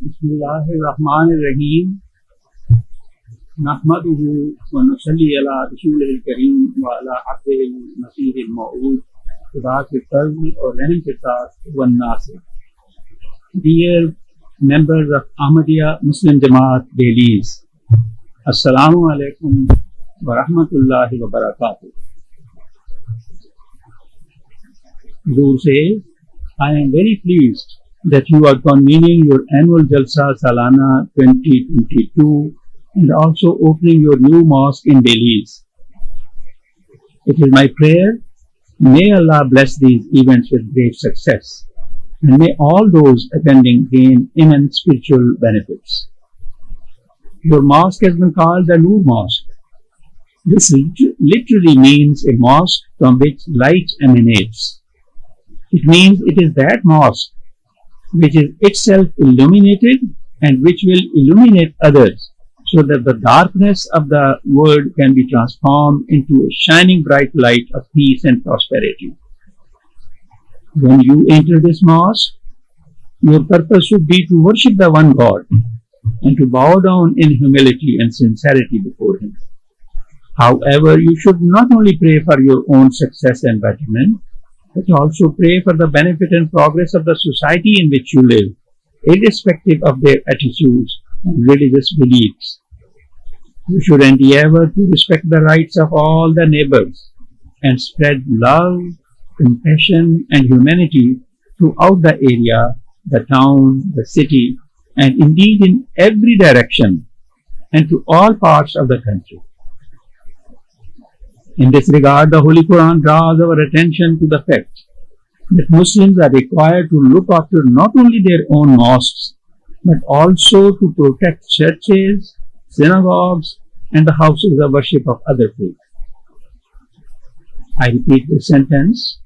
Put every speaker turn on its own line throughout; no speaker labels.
बिस्मिल्लाहिर्रहमानिर्रहीम नहमदुहु व नसल्ली अला रसूलिल करीम व अला अब्दिल नसीरिल मऊद खुदा के फज़्ल और रहम के साथ वन्नास। Dear members of Ahmadiyya Muslim Jamaat Belize, Assalamu alaikum wa rahmatullahi wa barakatuh. Huzur says, I am very pleased that you are convening your annual Jalsa Salana 2022 and also opening your new mosque in Belize. It is my prayer, may Allah bless these events with great success, and may all those attending gain immense spiritual benefits. Your mosque has been called the Noor Mosque. This literally means a mosque from which light emanates. It means it is that mosque which is itself illuminated and which will illuminate others, so that the darkness of the world can be transformed into a shining bright light of peace and prosperity. When you enter this mosque, your purpose should be to worship the one God and to bow down in humility and sincerity before Him. However, you should not only pray for your own success and betterment, but also pray for the benefit and progress of the society in which you live, irrespective of their attitudes and religious beliefs. You should endeavor to respect the rights of all the neighbors and spread love, compassion, and humanity throughout the area, the town, the city, and indeed in every direction and to all parts of the country. In this regard, the Holy Quran draws our attention to the fact that Muslims are required to look after not only their own mosques, but also to protect churches, synagogues, and the houses of worship of other faiths. I repeat this sentence.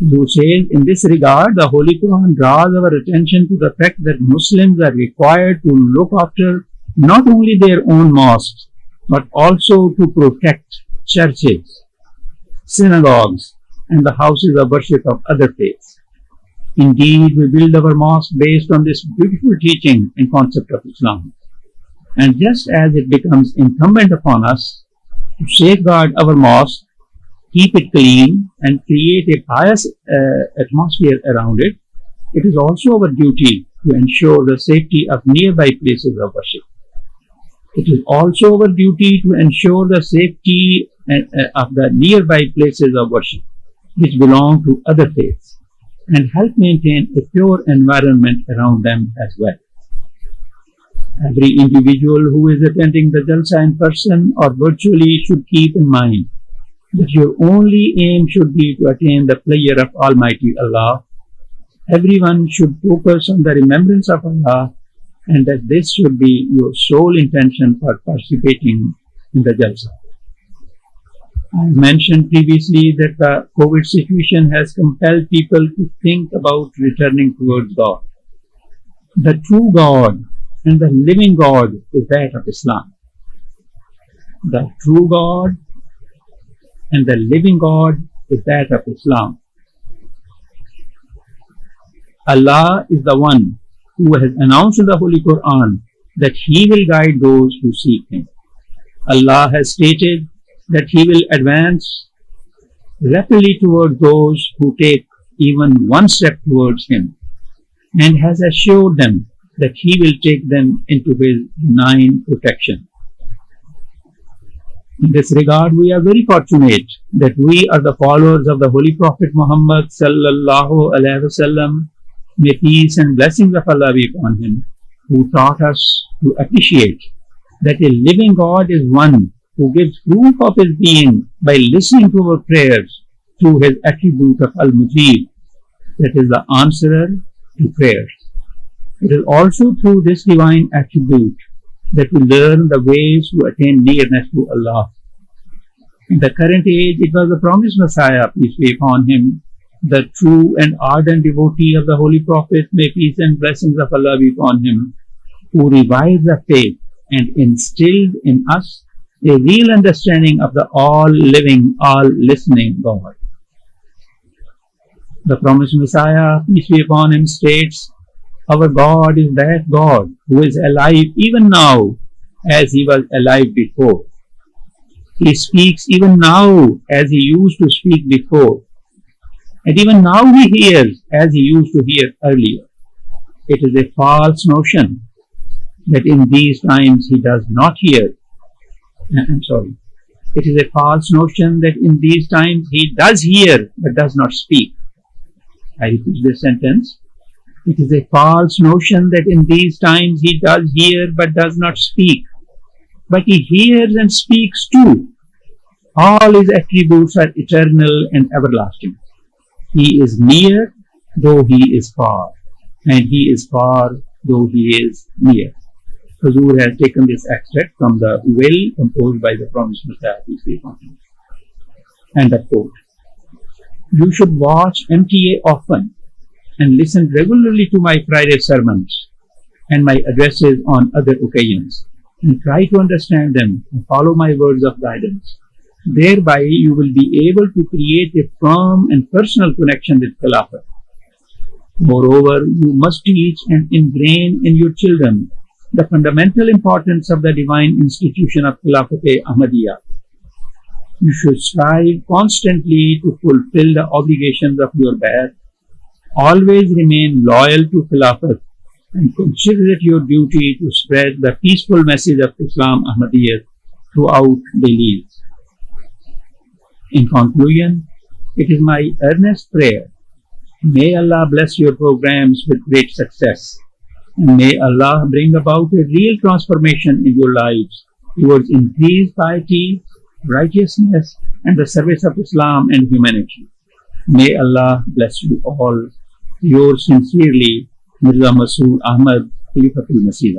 Who says, in this regard, the Holy Quran draws our attention to the fact that Muslims are required to look after not only their own mosques, but also to protect churches, synagogues, and the houses of worship of other faiths. Indeed, we build our mosque based on this beautiful teaching and concept of Islam. And just as it becomes incumbent upon us to safeguard our mosque, keep it clean, and create a pious atmosphere around it, it is also our duty to ensure the safety of nearby places of worship. It is also our duty to ensure the safety of the nearby places of worship which belong to other faiths and help maintain a pure environment around them as well. Every individual who is attending the Jalsa in person or virtually should keep in mind that your only aim should be to attain the pleasure of Almighty Allah. Everyone should focus on the remembrance of Allah, and that this should be your sole intention for participating in the Jalsa. I mentioned previously that the COVID situation has compelled people to think about returning towards God. The true God and the living God is that of Islam. The true God and the living God is that of Islam. Allah is the one who has announced in the Holy Quran that He will guide those who seek Him. Allah has stated that He will advance rapidly toward those who take even one step towards Him, and has assured them that He will take them into His benign protection. In this regard, we are very fortunate that we are the followers of the Holy Prophet Muhammad sallallahu alaihi wasallam, may peace and blessings of Allah be upon him, who taught us to appreciate that a living God is one who gives proof of His being by listening to our prayers through His attribute of Al-Mujib, that is the answerer to prayers. It is also through this divine attribute that we learn the ways to attain nearness to Allah. In the current age, it was the promised Messiah, peace be upon him, the true and ardent devotee of the Holy Prophet, may peace and blessings of Allah be upon him, who revived the faith and instilled in us a real understanding of the all-living, all-listening God. The promised Messiah, peace be upon him, states, Our God is that God who is alive even now as He was alive before. He speaks even now as He used to speak before. And even now He hears as He used to hear earlier. It is a false notion that in these times He does not hear. I'm sorry. It is a false notion that in these times He does hear but does not speak. I repeat this sentence. It is a false notion that in these times He does hear but does not speak. But He hears and speaks too. All His attributes are eternal and everlasting. He is near, though He is far, and He is far, though He is near. Huzur has taken this extract from the will composed by the Promised Messiah, peace be upon him. And the quote. You should watch MTA often and listen regularly to my Friday sermons and my addresses on other occasions, and try to understand them and follow my words of guidance. Thereby you will be able to create a firm and personal connection with Khilafat. Moreover, you must teach and ingrain in your children the fundamental importance of the divine institution of Khilafat Ahmadiyya. You should strive constantly to fulfill the obligations of your Bai'at. Always remain loyal to Khilafat and consider it your duty to spread the peaceful message of Islam Ahmadiyya throughout Belize. In conclusion, it is my earnest prayer, may Allah bless your programs with great success, and may Allah bring about a real transformation in your lives towards increased piety, righteousness, and the service of Islam and humanity. May Allah bless you all. Yours sincerely, Mirza Masood Ahmad, Khalifatul Masih.